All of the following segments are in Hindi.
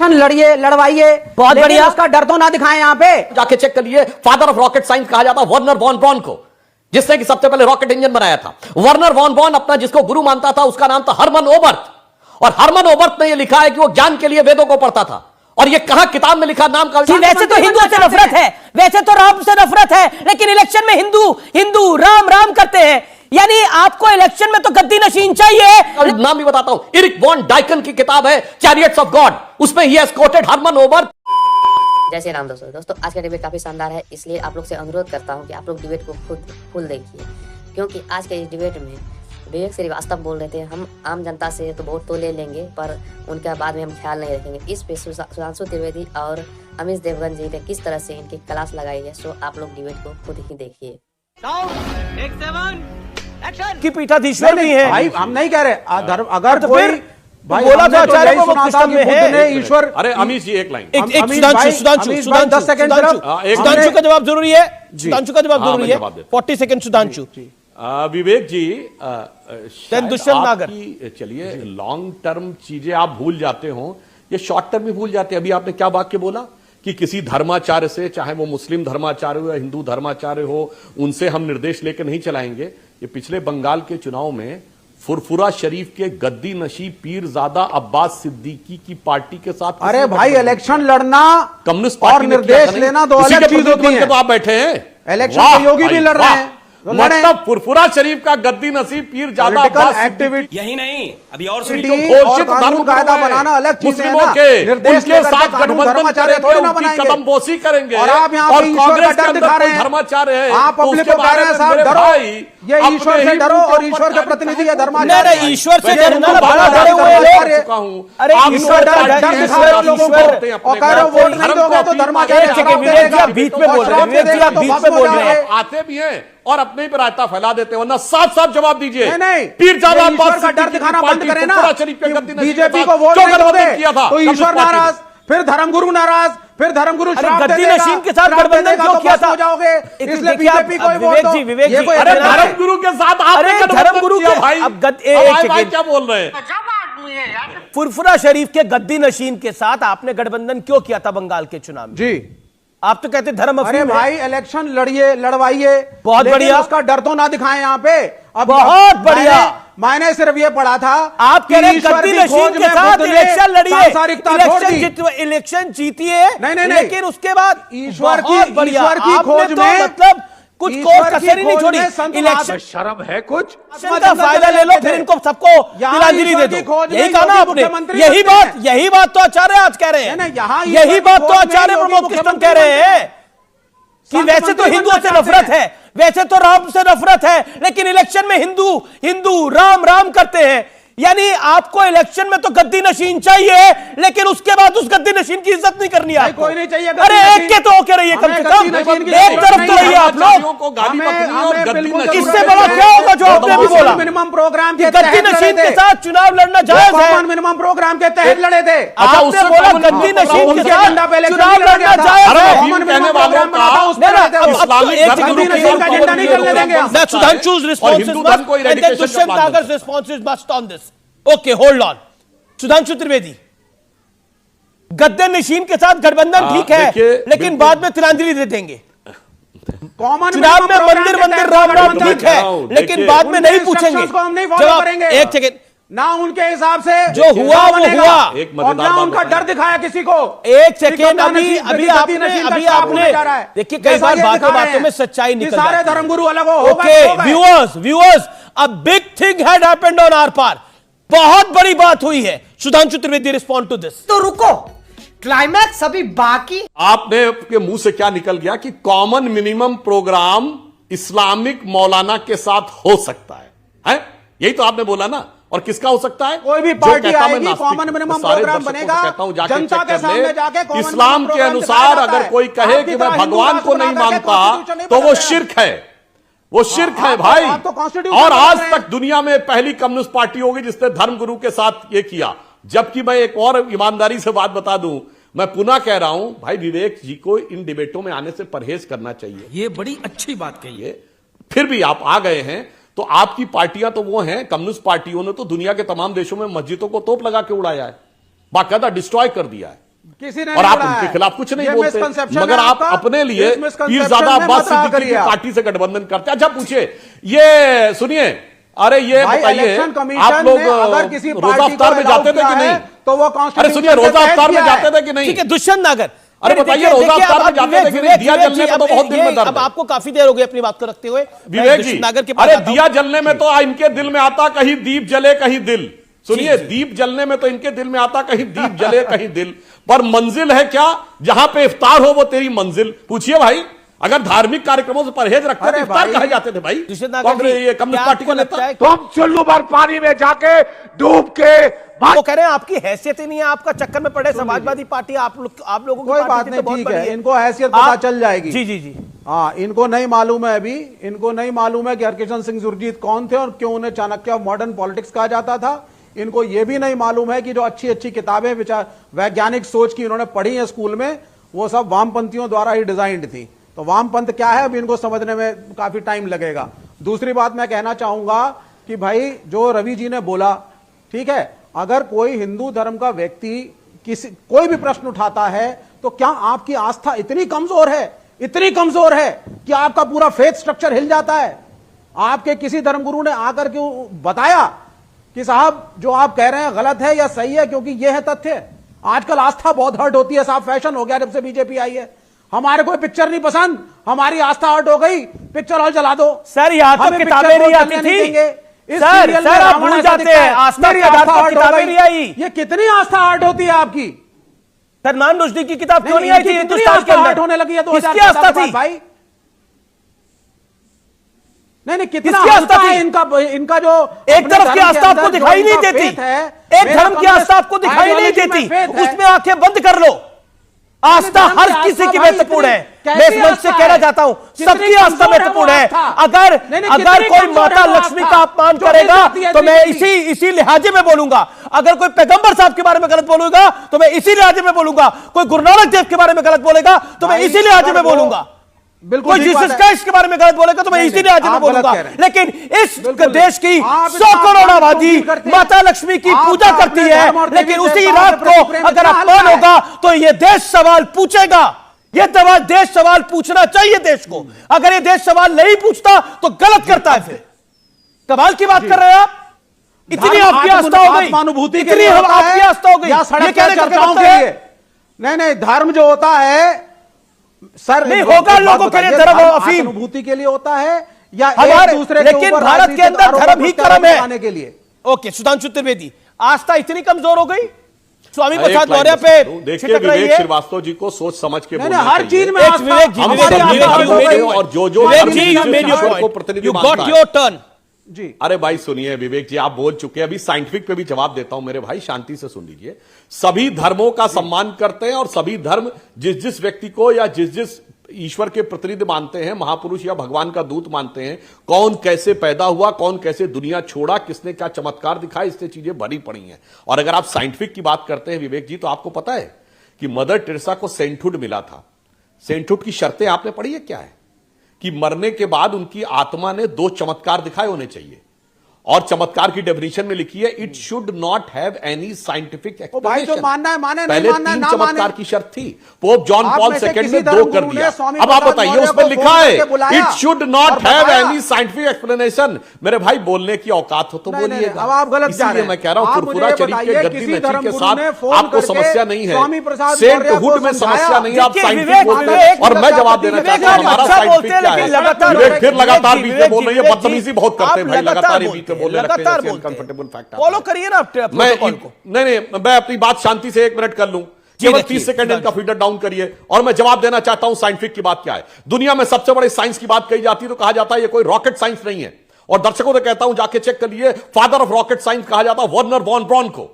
इलेक्शन लड़िए, लड़वाइए, बहुत बढ़िया, उसका डर तो ना दिखाएं। यहाँ पे जाके चेक कर लिए, फादर ऑफ रॉकेट साइंस कहा जाता वर्नर वॉन ब्रॉन को, जिसने कि सबसे पहले रॉकेट इंजन बनाया था। वर्नर वॉन ब्रॉन अपना जिसको गुरु मानता था उसका नाम था हरमन ओबर्ट, और हरमन ओबर्ट ने यह लिखा है कि वो ज्ञान के लिए वेदों को पढ़ता था। और ये कहां किताब में लिखा नाम का? वैसे तो हिंदुओं से नफरत है, वैसे तो राम से नफरत है, लेकिन इलेक्शन में हिंदू राम राम करते हैं। यानी आपको इलेक्शन में तो गद्दी नशीन चाहिए। नाम भी बताता हूं, इरिक वॉन डाइकन की किताब है चैरियट्स ऑफ गॉड, उसमें ही हैज कोटेड हरमन ओबर्ट। जय श्री राम दोस्तों, आज का डिबेट काफी शानदार है, इसलिए आप लोग से अनुरोध करता हूं कि आप लोग डिबेट को खुद फुल देखिए, क्योंकि आज के इस डिबेट में विवेक श्रीवास्तव बोल रहे थे हम आम जनता से तो वोट तो ले लेंगे पर उनका बाद में हम ख्याल नहीं रखेंगे। इस पे सुधांशु त्रिवेदी और अमित देवगन जी ने किस तरह से इनकी क्लास लगाई है, सो आप लोग डिबेट को खुद ही देखिए। की पीठाधीश्वर भी है भाई, हम नहीं कह रहे अगर तो कोई फिर भाई बोला हमने तो तो आचार्य यही को सुना वो था कि में है। बुद्ध ने ईश्वर। अरे अमीश जी एक लाइन, सुधांशु 10 सेकंड सुधांशु का जवाब जरूरी है, सुधांशु का जवाब जरूरी है। 40 सेकंड सुधांशु। विवेक जी, दुष्यंत नागर, चलिए लॉन्ग टर्म चीजें आप भूल जाते हो, ये शॉर्ट टर्म भी भूल जाते हैं। अभी आपने क्या वाक्य बोला कि किसी धर्माचार्य से, चाहे वो मुस्लिम धर्माचार्य हो या हिंदू धर्माचार्य हो, उनसे हम निर्देश लेकर नहीं चलाएंगे। ये पिछले बंगाल के चुनाव में फुरफुरा शरीफ के गद्दी नशी पीरजादा अब्बास सिद्दीकी की पार्टी के साथ, अरे भाई इलेक्शन लड़ना कम्युनिस्ट और निर्देश लेना दो अलग चीज होती है। तो आप बैठे हैं, इलेक्शन में योगी भी लड़ रहे हैं, मतलब फुरफुरा शरीफ का गद्दी नसीब पीर ज्यादा एक्टिविटी यही नहीं, अभी और घोषित धर्म कायदा बनाना अलग चीज है मुस्लिमों ना। के निर्देश उनके साथ गठबंधन करेंगे, ना उनकी कदमबोसी करेंगे, और आप यहाँ और पे ईश्वर कांग्रेस का के डर अंदर दिखा रहे कोई हैं। धर्माचार्य है आप तो पब्लिक उसके को कह रहे हैं बारे में साहब मेरे डरो, भाई ये ईश्वर से डरो और ईश्वर के प्रतिनिधि है धर्माचार्य। नहीं, ईश्वर से डरना बड़ा डरे हुए लोग। अरे ईश्वर डर ईश्वर लोगों को और कह रहे हो वोट नहीं दोगे तो धर्माचार्य विवेक जी आप बीच में बोल रहे हैं, विवेक जी आप बीच में बोल रहे हैं। आते भी हैं और अपने ही पर रायता फैला देते हैं, वरना साफ साफ जवाब दीजिए। नहीं, पीर ज्यादा ईश्वर का डर दिखाना बंद करें ना। बीजेपी को वोट नहीं दोगे तो ईश्वर नाराज, फिर धर्मगुरु नाराज, फिर धर्मगुरु गद्दी नशीन के साथ गठबंधन क्यों किया था? हो जाओगे, इसलिए बीजेपी को विवेक जी अरे धर्मगुरु के साथ आपने धर्मगुरु के भाई, अब भाई क्या बोल रहे हैं? फुरफुरा शरीफ के गद्दी नशीन के साथ आपने गठबंधन क्यों किया था बंगाल के चुनाव में? जी आप तो कहते धर्म। अरे भाई इलेक्शन लड़िए, लड़वाइए, बहुत बढ़िया, उसका डर तो ना दिखाएं यहाँ पे। अब बहुत बढ़िया, मैंने सिर्फ ये पढ़ा था आप कह रहे हैं गद्दी नशीन के साथ इलेक्शन लड़िए, इलेक्शन जीतिए, नहीं, लेकिन उसके बाद ईश्वर की खोज में मतलब कुछ कोई कसर ही नहीं छोड़ी। इलेक्शन शर्म है कुछ का फायदा ले लो, फिर इनको सबको तिलांजलि दे दो। यही कहा ना आपने, यही बात तो आचार्य आज कह रहे हैं, यही बात तो आचार्य प्रमोद कृष्ण कह रहे हैं कि वैसे तो हिंदुओं से नफरत है, वैसे तो राम से नफरत है, लेकिन इलेक्शन में हिंदू राम राम करते हैं। यानी आपको इलेक्शन में तो गद्दी नशीन चाहिए, लेकिन उसके बाद उस गद्दी नशीन की इज्जत नहीं करनी है। कोई नहीं चाहिए। अरे एक के तो होके रहिए, कम से कम एक तरफ तो रहिए आप लोग। इससे बड़ा क्या होगा जो आपने भी बोला? मिनिमम प्रोग्राम के गद्दी नशीन के साथ चुनाव लड़ना जायज है। मिनिमम प्रोग्राम के तहत लड़े थे। आपने बोला गद्दी नशीन के साथ चुनाव लड़ना जायज है। सुधांशु's responses Dushyant नागर's responses must on this. Okay, hold on. Sudhanshu Trivedi, गद्दी नशीन के साथ गठबंधन ठीक है, लेकिन बाद में तिलांजलि दे देंगे। चुनाव में मंदिर राम राम ठीक है, लेकिन बाद में नहीं पूछेंगे। एक सेकेंड ना, उनके हिसाब से जो हुआ वो हुआ, और ना उनका डर दिखाया किसी को। एक सेकेंड, अभी आपने देखिए कई बार बातों में सच्चाई निकल जाती है। सारे धर्मगुरु अलग हो। Okay viewers, a big thing had happened on our part. बहुत बड़ी बात हुई है। Sudhanshu Trivedi respond to this. तो रुको, क्लाइमैक्स अभी बाकी। आपने के मुंह से क्या निकल गया कि कॉमन मिनिमम प्रोग्राम इस्लामिक मौलाना के साथ हो सकता है? यही तो आपने बोला ना। और किसका हो सकता है? कोई भी पार्टी आएगी, कॉमन मिनिमम प्रोग्राम बनेगा, कहता हूं जाके जनता के सामने जाके इस्लाम के अनुसार अगर कोई कहे कि मैं भगवान को नहीं मानता तो वो शिर्क है, वो शिर्क है भाई। और आज तक दुनिया में पहली कम्युनिस्ट पार्टी होगी जिसने धर्मगुरु के साथ ये किया। जबकि मैं एक और ईमानदारी से बात बता दूं, मैं पुनः कह रहा हूं भाई, विवेक जी को इन डिबेटों में आने से परहेज करना चाहिए। ये बड़ी अच्छी बात कही है। फिर भी आप आ गए हैं तो आपकी पार्टियां तो वो हैं, कम्युनिस्ट पार्टियों ने तो दुनिया के तमाम देशों में मस्जिदों को तोप लगा के उड़ाया है, बाकायदा डिस्ट्रॉय कर दिया है। किसी ने और नहीं आप बोला उनके है। खिलाफ कुछ नहीं ये बोलते, misconception मगर है आप आपका। अपने लिए इस misconception पीरजादा में अब्बास मत आ सिद्दीकी की करिए आप। पार्टी से गठबंधन करते हैं। अच्छा पूछिए, ये सुनिए, अरे ये भाई, बताइए, इलेक्शन कमीशन आप लोग ने अगर किसी रोजा पार्टी अफ्तार को में allow जाते थे किया कि है, नहीं? तो वो अरे कॉन्स्टिट्यूशन सुनिए, रोजा अफ्तार में जाते थे कि नहीं? ठीक है, दुष्यंत नागर, अरे देखिए, बताइए, रोजा देखिए, अफ्तार में अब जाते थे कि नहीं? दिया विवेक जलने जी, में तो अब बहुत दिल में दर्द अब है। आपको काफी देर हो गई अपनी बात को रखते हुए। मैं विवेक जी, दुष्यंत नागर के पास अरे आता हूं। दिया जलने में तो इनके दिल में आता कहीं दीप जले कहीं दिल। सुनिए, दीप जलने में तो इनके दिल में आता कहीं दीप जले कहीं दिल, पर मंजिल है क्या? जहां पे इफ्तार हो वो तेरी मंजिल। पूछिए भाई, अगर धार्मिक कार्यक्रमों से परहेज रखते अरे तो इफ्तार भाई, कहे जाते थे भाई? दुष्यंत नागर कांग्रेस, जी, ये कम्युनिस्ट क्या पार्टी आपको का लगता नेता। है तो हम चुल्लू भर पानी में जाके डूब के वो कह रहे हैं आपकी हैसियत ही नहीं है, आपका चक्कर में पड़े समाजवादी पार्टी, आप लोगों की कोई पार्टी बात थी नहीं, तो बहुत ठीक बड़ी है, इनको हैसियत पता चल जाएगी। जी जी जी। हाँ, इनको नहीं मालूम है अभी, इनको नहीं मालूम है कि हरकिशन सिंह सुरजीत कौन थे और क्यों उन्हें चाणक्य ऑफ मॉडर्न पॉलिटिक्स कहा जाता था। इनको यह भी नहीं मालूम है कि जो अच्छी अच्छी किताबें विचार वैज्ञानिक सोच की इन्होंने पढ़ी है स्कूल में, वो सब वामपंथियों द्वारा ही डिजाइंड थी। तो वामपंथ क्या है, अभी इनको समझने में काफी टाइम लगेगा। दूसरी बात मैं कहना चाहूंगा कि भाई, जो रवि जी ने बोला, ठीक है, अगर कोई हिंदू धर्म का व्यक्ति कोई भी प्रश्न उठाता है, तो क्या आपकी आस्था इतनी कमजोर है कि आपका पूरा फेथ स्ट्रक्चर हिल जाता है? आपके किसी धर्मगुरु ने आकर के बताया कि साहब जो आप कह रहे हैं गलत है या सही है, क्योंकि यह है तथ्य। आजकल आस्था बहुत हर्ट होती है साहब, फैशन हो गया जब से बीजेपी आई है। हमारे कोई पिक्चर नहीं पसंद, हमारी आस्था हर्ट हो गई, पिक्चर हॉल जला दो। सर, यहाँ तो हमें किताबें पिक्चर नहीं हॉल आती चलने थी। नहीं देंगे। इस सर, सीरियल में सर, आप रावण भूल ऐसा जाते दिखता हैं, है। आस्था मेरी के आधार आस्था पर हर्ट हो किताबें गई। नहीं आई। ये कितनी आस्था हर्ट होती है आपकी? सलमान रुश्दी की किताब क्यों नहीं आई थी इनकी कितनी हिंदुस्तान के आस्था हर्ट अंदर? होने लगी है किसकी आस्था थी भाई? नहीं, कितना किसकी आस्था हल्का है थी? इनका जो एक तरफ की आस्था आपको दिखाई नहीं देती, एक धर्म की आस्था आपको दिखाई नहीं देती, उसमें आंखें बंद कर लो। आस्था हर किसी की महत्वपूर्ण है। मैं इस मंच से कहना चाहता हूं, सबकी आस्था महत्वपूर्ण है। अगर कोई माता लक्ष्मी का अपमान करेगा तो मैं इसी लिहाजे में बोलूंगा। अगर कोई पैगंबर साहब के बारे में गलत बोलूंगा तो मैं इसी लिहाजे में बोलूंगा। कोई गुरु नानक देव के बारे में गलत बोलेगा तो मैं इसी लिहाजे में बोलूंगा। बिल्कुल कोई जीसस क्राइस्ट के बारे में गलत बोलेगा तो मैं इसी लिहाजे में बोलूंगा। लेकिन इस देश की 100 करोड़ आबादी माता लक्ष्मी की पूजा करती है, लेकिन उसी रात को अगर अपमान होगा तो यह देश सवाल पूछेगा। यह देश सवाल पूछना चाहिए देश को। अगर यह देश सवाल नहीं पूछता तो गलत करता है। फिर कमाल की बात कर रहे हैं आप। इतनी आपकी आस्था हो गई, इतनी आपकी आस्था हो गई, ये कहने का चर्चाओं के लिए नहीं, धर्म जो होता है सर, नहीं होगा लोगों के लिए धर्म अफीम अनुभूति के लिए होता है या हमारे, एक दूसरे के लेकिन ऊपर भारत के अंदर धर्म ही कर्म है के लिए। ओके, सुधांशु त्रिवेदी, आस्था इतनी कमजोर हो गई, स्वामी एक प्रसाद लाइन मौर्य बस पे करूं। देखिए, छिटक रही विवेक है। श्रीवास्तव जी को सोच समझ के बोलना हर चाहिए। चीज में एक आस्था- विवेक जी, हम विवेक सभी जी, धर्मों विवेक के जी, और जो विवेक जी, धर्म you made your को point. प्रतिनिधि You मानता got है। your turn. जी, अरे भाई सुनिए विवेक जी, आप बोल चुके हैं, अभी साइंटिफिक पे भी जवाब देता हूं मेरे भाई, शांति से सुन लीजिए। सभी धर्मों का सम्मान करते हैं और सभी धर्म जिस जिस व्यक्ति को या जिस जिस ईश्वर के प्रतिनिधि मानते हैं, महापुरुष या भगवान का दूत मानते हैं, कौन कैसे पैदा हुआ, कौन कैसे दुनिया छोड़ा, किसने क्या चमत्कार दिखाया, इससे चीजें भरी पड़ी हैं। और अगर आप साइंटिफिक की बात करते हैं विवेक जी, तो आपको पता है कि मदर टेरेसा को सेंटहुड मिला था। सेंटहुड की शर्तें आपने पढ़ी है क्या है? कि मरने के बाद उनकी आत्मा ने 2 चमत्कार दिखाए होने चाहिए, और चमत्कार की डेफिनेशन में लिखी है it should not have any scientific भाई जो मानना है माने, नहीं पहले मानना 3 ना चमत्कार माने। की शर्त थी, पोप जॉन आप पॉल में से सेकंड किसी ने 2 कर धर्मगुरु दिया। ने स्वामी अब आप प्रसाद बताइए, मौर्य उसमें को लिखा फोन है करके बुलाया इट शुड और नॉट हैव बताया। Any scientific explanation. मेरे भाई बोलने की औकात हो तो नहीं, नहीं, बोलिएगा। अब आप गलत जा रहे इसीलिए हैं। मैं कह रहा हूं, आप फुरफुरा मुझे शरीफ के बताइए, गद्दी किसी मैचिंग के धर्मगुरु ने साथ फोन आपको करके समस्या नहीं है। स्वामी प्रसाद मौर्य को सेंटहुड में समझाया। समस्या नहीं है। आप देखिए, साइंटिफिक विवेक, बोलते विवेक, हैं और मैं जवाब देना विवेक चाहता हूं, जी, हमारा अच्छा बोलते साइंटिफिक हैं, क्या लेकिन है? लगातार विवेक फिर लगातार बीच में बोल रहे हैं, विवेक जी, बदतमीजी बहुत करते हैं भाई, लगातार ही बीच में बोलने लगते हैं, जैसे अनकंफर्टेबल फैक्ट। फॉलो करिए ना प्रोटोकॉल को। नहीं, मैं अपनी बात शांति से 1 मिनट कर लूं, केवल 30 सेकंड इनका फीडर डाउन करिए और मैं जवाब देना चाहता हूं साइंटिफिक की बात क्या है। दुनिया में सबसे बड़े साइंस की बात कही जाती है तो कहा जाता है ये कोई रॉकेट साइंस नहीं है, और दर्शकों से कहता हूं जाके चेक करिए, फादर ऑफ रॉकेट साइंस कहा जाता है वर्नर वॉन ब्रॉन को,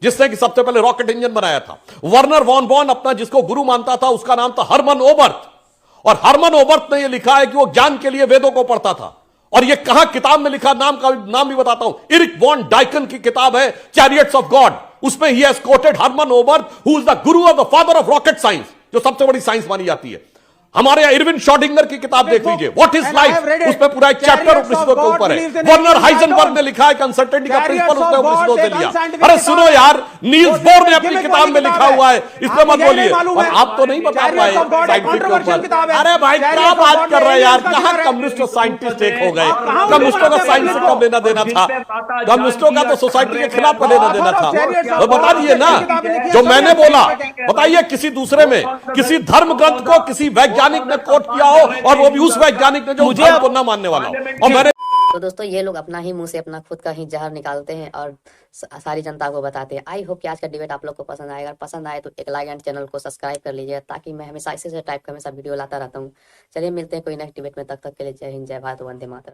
जिसने कि सबसे पहले रॉकेट इंजन बनाया था। वर्नर वॉन ब्रॉन अपना जिसको गुरु मानता था उसका नाम था हरमन ओबर्ट, और हरमन ओबर्ट ने यह लिखा है कि वो ज्ञान के लिए वेदों को पढ़ता था। और ये कहां किताब में लिखा, नाम भी बताता हूं, इरिक वॉन डाइकन की किताब है चैरियट्स ऑफ गॉड, उसमें ही has quoted Hermann Oberth who is the guru of the father of rocket science, जो सबसे बड़ी साइंस मानी जाती है। हमारे इरविन शॉडिंगर की किताब देख लीजिए, व्हाट इज लाइफ, उसमें पूरा एक चैप्टर उपनिषदों के ऊपर है। वर्नर हाइजेनबर्ग ने लिखा है कि अनसर्टेनिटी का प्रिंसिपल उसने उपनिषदों से लिया। अरे सुनो यार, नील्स बोर ने अपनी किताब में लिखा हुआ है, इस पे मत बोलिए। और आप तो नहीं बता पाए साइंटिफिक के ऊपर। अरे भाई क्या बात कर रहे हैं यार, कहां कम्युनिस्ट साइंटिस्ट एक हो गए? कम्युनिस्टों का साइंस से कब लेना देना था? कम्युनिस्टों का तो सोसाइटी के खिलाफ लेना देना था। तो बता दिए ना, जो मैंने बोला बताइए, किसी दूसरे में किसी धर्म ग्रंथ को किसी वैज्ञानिक ने कोट किया हो, और वो भी उस वैज्ञानिक ने जो मुझे आपको ना मानने वाला हो। और मैंने तो दोस्तों ये लोग अपना ही मुंह से अपना खुद का ही जहर निकालते हैं और सारी जनता को बताते हैं। आई होप कि आज का डिबेट आप लोग को पसंद आएगा। अगर पसंद आए तो एक लाइक एंड चैनल को सब्सक्राइब कर लीजिए, ताकि मैं हमेशा इसी टाइप का हमेशा वीडियो लाता रहता हूँ। चलिए मिलते हैं कोई नेक्स्ट डिबेट में, तब तक के लिए जय हिंद, जय भारत, वंदे मातरम।